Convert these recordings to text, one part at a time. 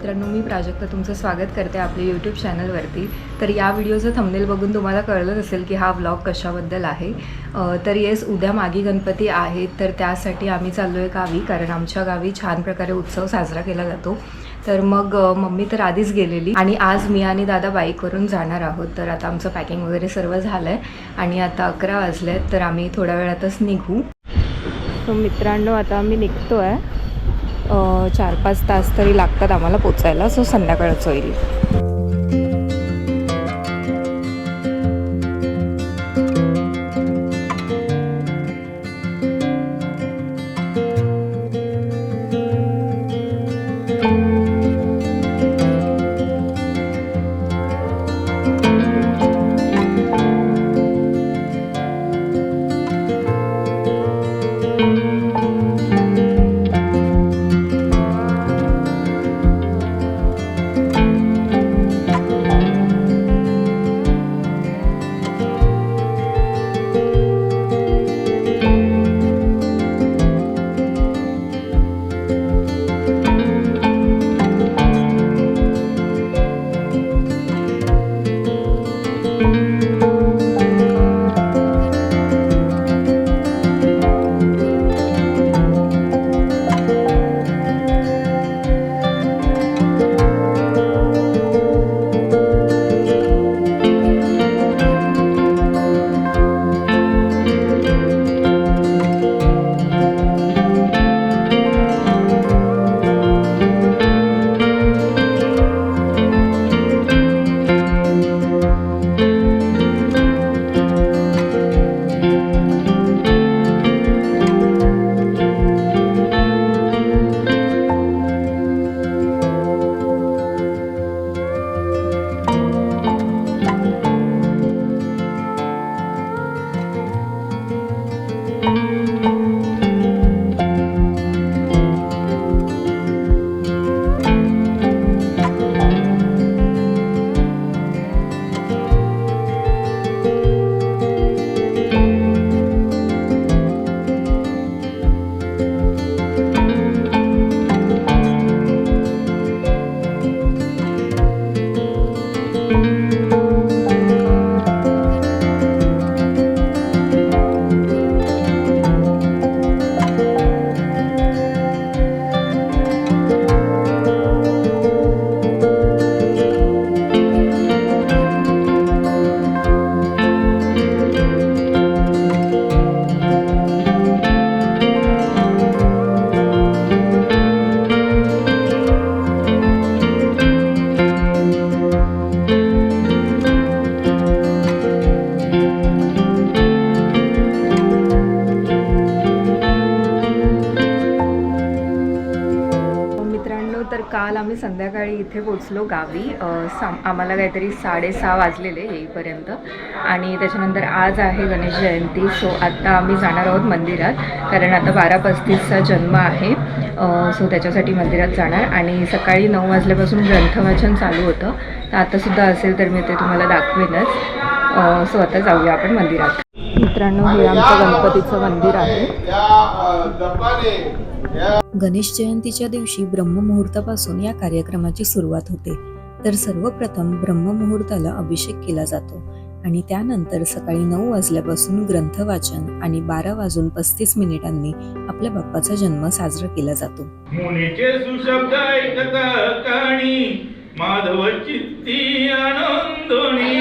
मित्रांनो, मी प्राजक्ता तुमचं स्वागत करते आपल्या यूट्यूब चॅनलवरती। तर या व्हिडिओचं थंबनेल बघून तुम्हाला कळलं असेल की हा व्लॉग कशाबद्दल आहे। तर येस, उद्या मागी गणपती आहेत, तर त्यासाठी आम्ही चाललो आहे गावी, कारण आमच्या गावी छान प्रकारे उत्सव साजरा केला जातो। तर मग मम्मी तर आधीच गेलेली आणि आज मी आणि दादा बाईकवरून जाणार आहोत। तर आता आमचं पॅकिंग वगैरे सर्व झालं आहे आणि आता 11 वाजले आहेत, तर आम्ही थोड्या वेळातच निघू। तर मित्रांनो, आता आम्ही निघतो आहे। 4-5 तास तरी लागतात आम्हाला पोचायला, सो संध्याकाळच होईल। तर काल आम्ही संध्याकाळी इथे पोचलो गावी। आम्हाला काहीतरी 6:30 वाजलेले येईपर्यंत, आणि त्याच्यानंतर आज आहे गणेश जयंती। सो आत्ता आम्ही जाणार आहोत मंदिरात, कारण आता 12:35चा जन्म आहे। सो त्याच्यासाठी मंदिरात जाणार, आणि सकाळी 9 वाजल्यापासून ग्रंथवाचन चालू होतं, तर आतासुद्धा असेल तर मी ते तुम्हाला दाखवेनच। सो आता जाऊया आपण मंदिरात। मित्रांनो, हे आमचं गणपतीचं मंदिर आहे। गणेश जयंतीच्या दिवशी ब्रह्ममुहूर्तापासून या कार्यक्रमाची सुरुवात होते। तर सर्वप्रथम ब्रह्ममुहूर्ताला अभिषेक केला जातो, आणि त्यानंतर सकाळी 9 वाजल्यापासून ग्रंथ वाचन आणि 12:35 आपल्या बाप्पाचा जन्म साजरा केला जातो। मुनीचे सुशब्द ऐकता काणी माधव चित्ती आनंदोणी,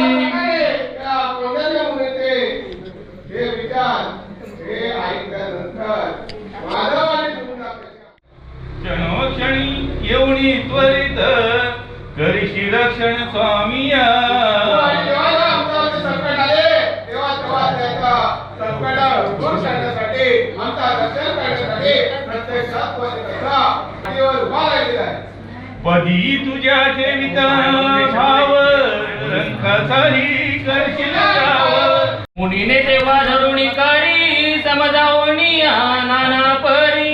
क्षणोक्षणी येऊनी त्वरित करिशी रक्षण स्वामिया। पदी तुझ्या ठेविता भाव रंकाचाही करशील गाव। मुनीने तेव्हा धरुणी काळी समजावणी नाना परी।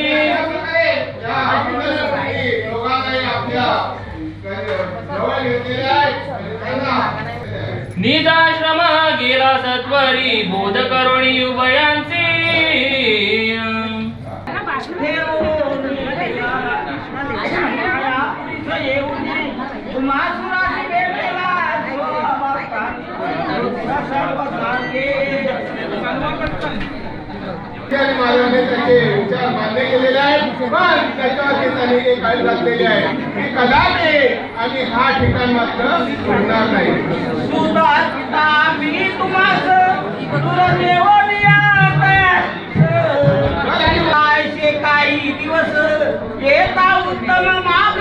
निजाश्रम गेला सत्वरी बोध करुणी उभयांची। येऊन आणि मानवाने त्याचे विचार मान्य केलेले आहेत पण त्याच्यावरती त्यांनी एक काळी घातलेली आहे की कदापि आम्ही हा ठिकाण मात्र सोडणार नाही. काही दिवस येता उत्तम माग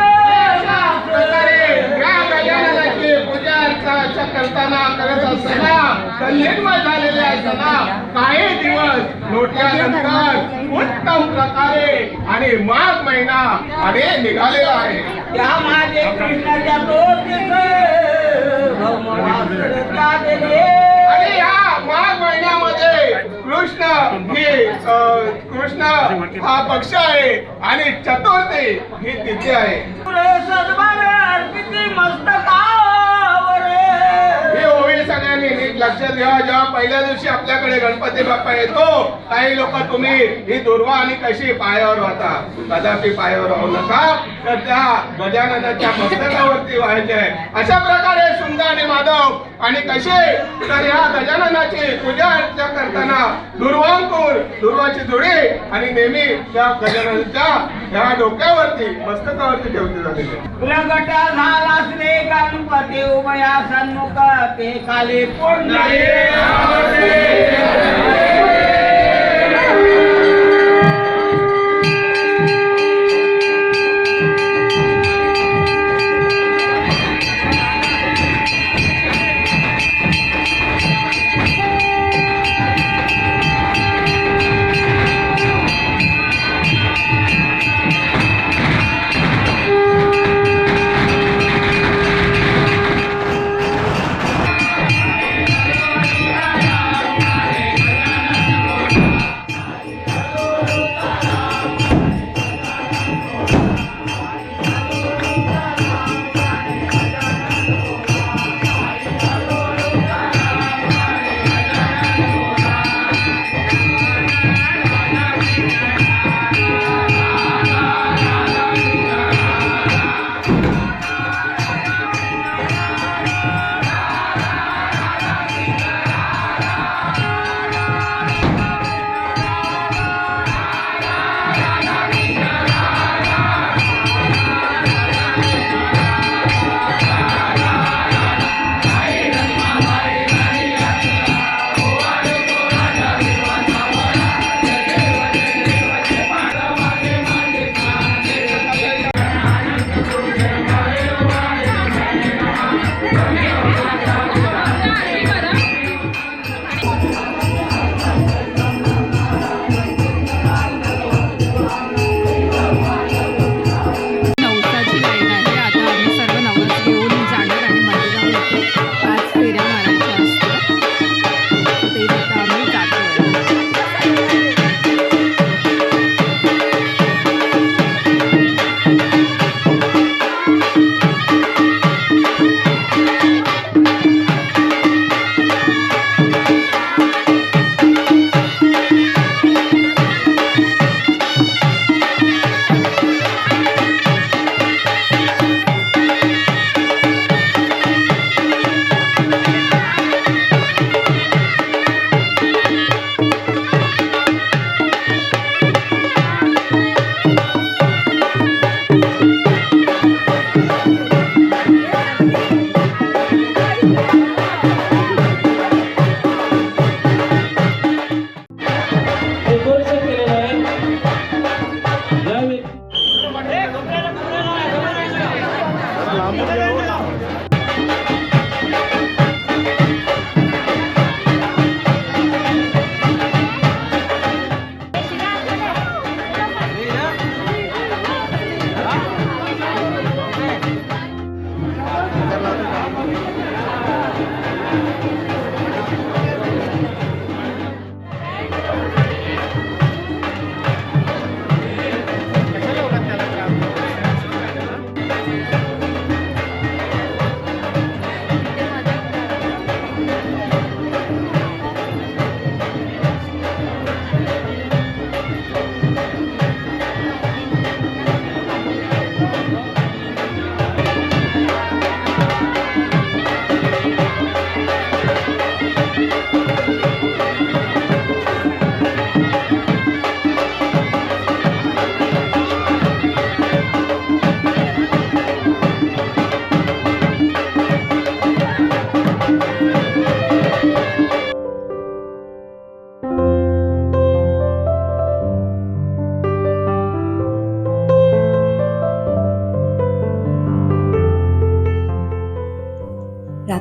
या गजाननाची पूजा अर्चा करताना करत असताना तल्लीनमय झालेले असताना काही दिवस लोटल्यानंतर उत्तम प्रकारे आणि माघ महिना आणि निघालेला आहे. त्या माझे कृष्णाच्या आणि या माघ महिन्यामध्ये कृष्ण हा पक्ष आहे आणि चतुर्थी ही तिथी आहे. ही ओवी सगळ्यांनी नीट लक्षात घ्या. जेव्हा पहिल्या दिवशी आपल्याकडे गणपती बाप्पा येतो काही लोक तुम्ही ही दुर्वा आणि कशी पायावर वाहता कदापि पायावर वाहू नका तर त्या गजाननाच्या मस्तकावरती व्हायचे. अशा प्रकारे सुंदर आणि माधव आणि कसे तर या गजाननाची पूजा अर्चा करताना दुर्वाची जोडी आणि नेहमी त्या गजाननाच्या या डोक्यावरती मस्तकावरती ठेवली जाते. प्रगट झाला श्री गणपती उभया सन्मुख ते काले पूर्ण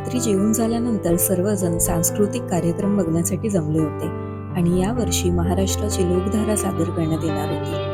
रात्री जेवून झाल्यानंतर सर्वजण सांस्कृतिक कार्यक्रम बघण्यासाठी जमले होते आणि यावर्षी महाराष्ट्राची लोकधारा सादर करण्यात येणार होती.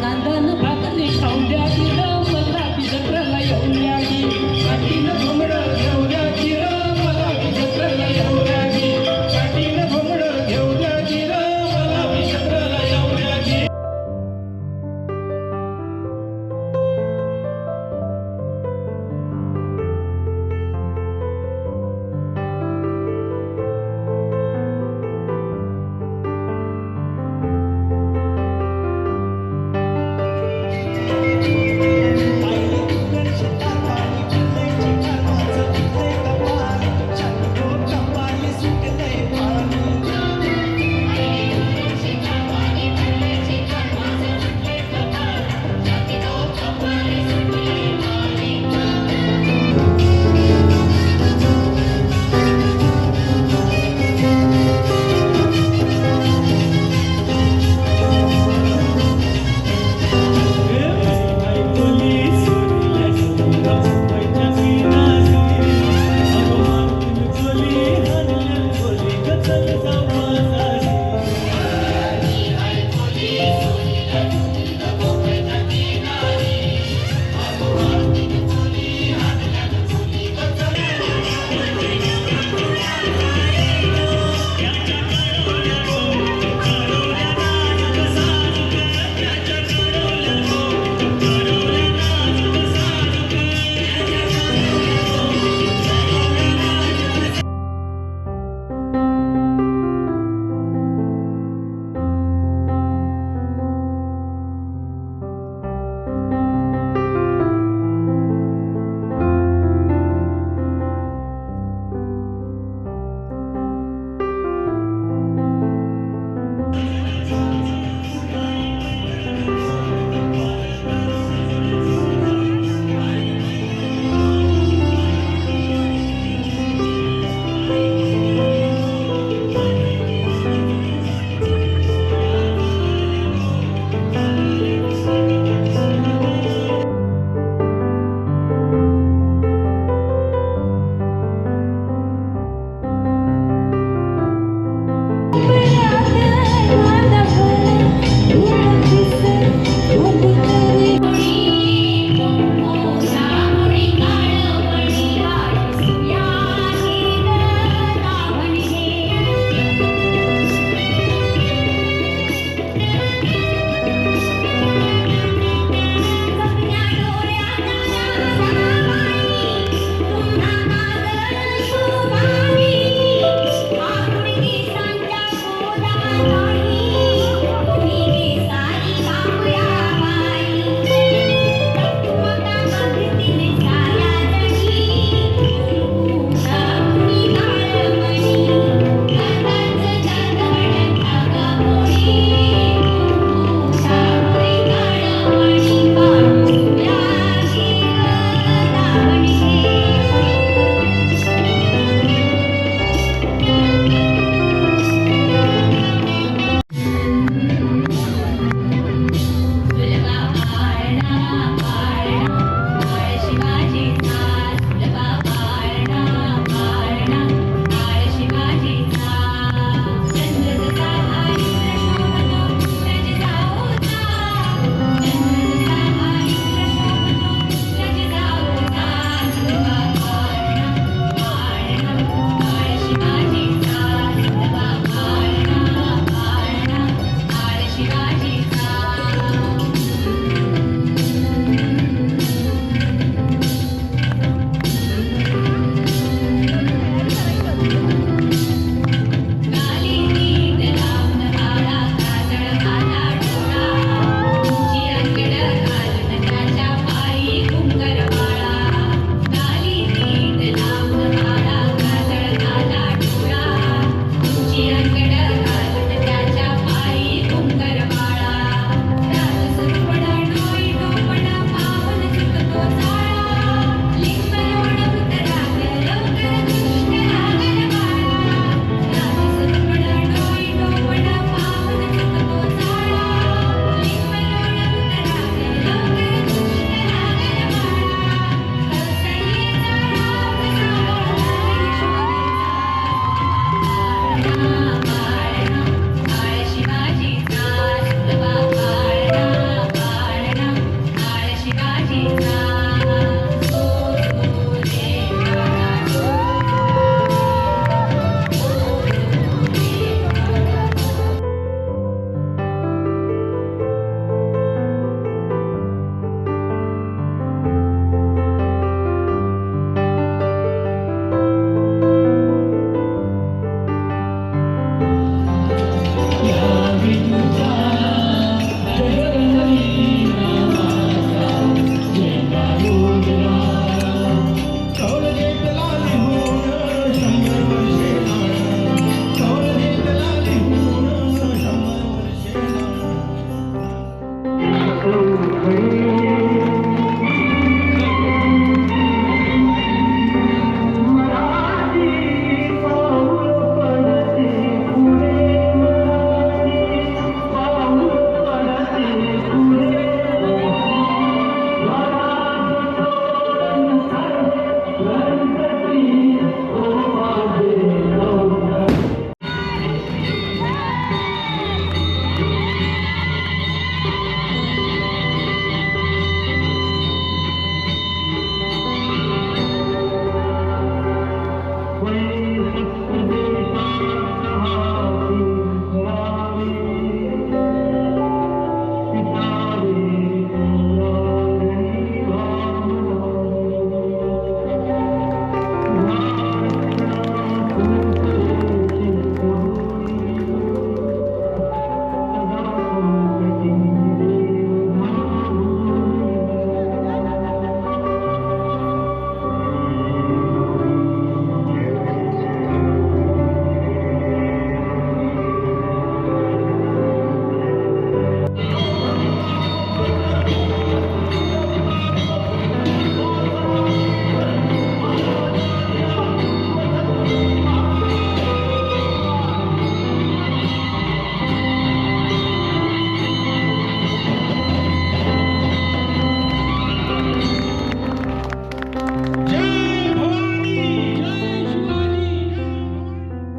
कांदा न भाकरी खाऊन द्या की मला जत्राला येऊन द्या की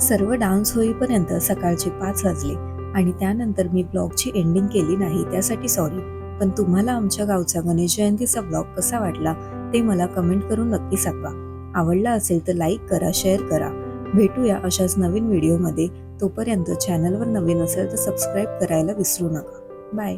सर्व डान्स होईपर्यंत सकाळचे 5 वाजले आणि त्यानंतर मी ब्लॉगची एंडिंग केली नाही, त्यासाठी सॉरी. पण तुम्हाला आमच्या गावचा गणेश जयंतीचा ब्लॉग कसा वाटला ते मला कमेंट करून नक्की सांगा. आवडला असेल तर लाईक करा, शेअर करा. भेटूया अशाच नवीन व्हिडिओमध्ये. तोपर्यंत चॅनलवर नवीन असेल तर सबस्क्राईब करायला विसरू नका. बाय.